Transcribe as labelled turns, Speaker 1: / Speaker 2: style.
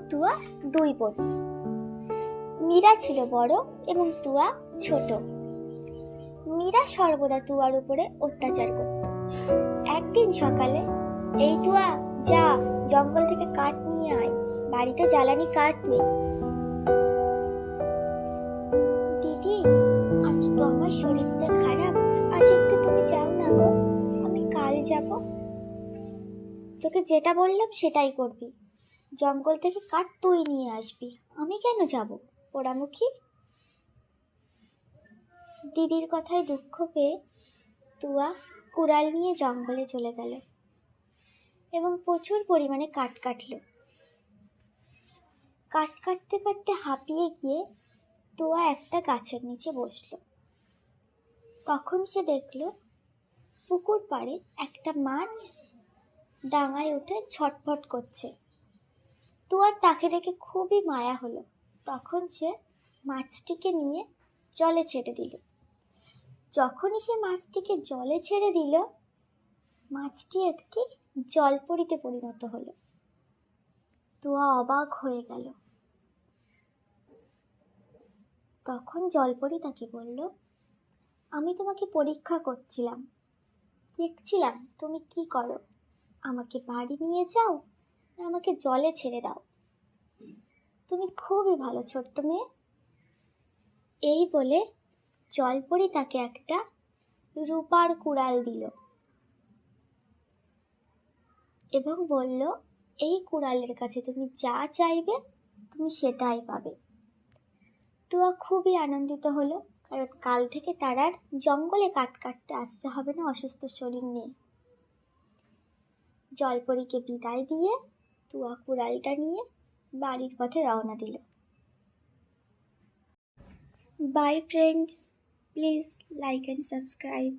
Speaker 1: তুয়া দুই বোন। মীরা ছিল বড় এবং তুয়া ছোট। মীরা সর্বদা তুয়ার উপরে অত্যাচার করত। একদিন সকালে, এই তুয়া, যা জঙ্গল থেকে কাঠ নিয়ে আয়, বাড়িতে জ্বালানি কাঠ নেই। দিদি, আজ তো আমার শরীরটা খারাপ, আজ একটু তুমি যাও না গো, আমি কাল যাব। তোকে যেটা বললাম সেটাই করবি, জঙ্গল থেকে কাঠ তুই নিয়ে আসবি, আমি কেন যাব? পোড়ামুখী। দিদির কথায় দুঃখ পেয়ে তুয়া কুড়াল নিয়ে জঙ্গলে চলে গেল এবং প্রচুর পরিমাণে কাঠ কাটল। কাঠ কাটতে কাটতে হাঁপিয়ে গিয়ে তুয়া একটা গাছের নিচে বসল। তখন সে দেখল পুকুর পাড়ে একটা মাছ ডাঙায় উঠে ছটফট করছে। তুয়ার তাকে দেখে খুবই মায়া হলো। তখন সে মাছটিকে নিয়ে জলে ছেড়ে দিল। যখনই সে মাছটিকে জলে ছেড়ে দিল, মাছটি একটি জলপরীতে পরিণত হলো। তুয়া অবাক হয়ে গেল। তখন জলপরী তাকে বলল, আমি তোমাকে পরীক্ষা করছিলাম, দেখছিলাম তুমি কি করো, আমাকে বাড়ি নিয়ে যাও না আমাকে জলে ছেড়ে দাও। তুমি খুবই ভালো ছোট্ট মেয়ে। এই বলে জলপরী তাকে একটা রূপার কুড়াল দিল এবং বলল, এই কুড়ালের কাছে তুমি যা চাইবে তুমি সেটাই পাবে। তুয়া খুবই আনন্দিত হলো, কারণ কাল থেকে তার আর জঙ্গলে কাঠ কাটতে আসতে হবে না অসুস্থ শরীর নিয়ে। জলপরীকে বিদায় দিয়ে তুয়া কুড়ালটা নিয়ে বাড়ির পথে রওনা দিল। By friends, please like and subscribe.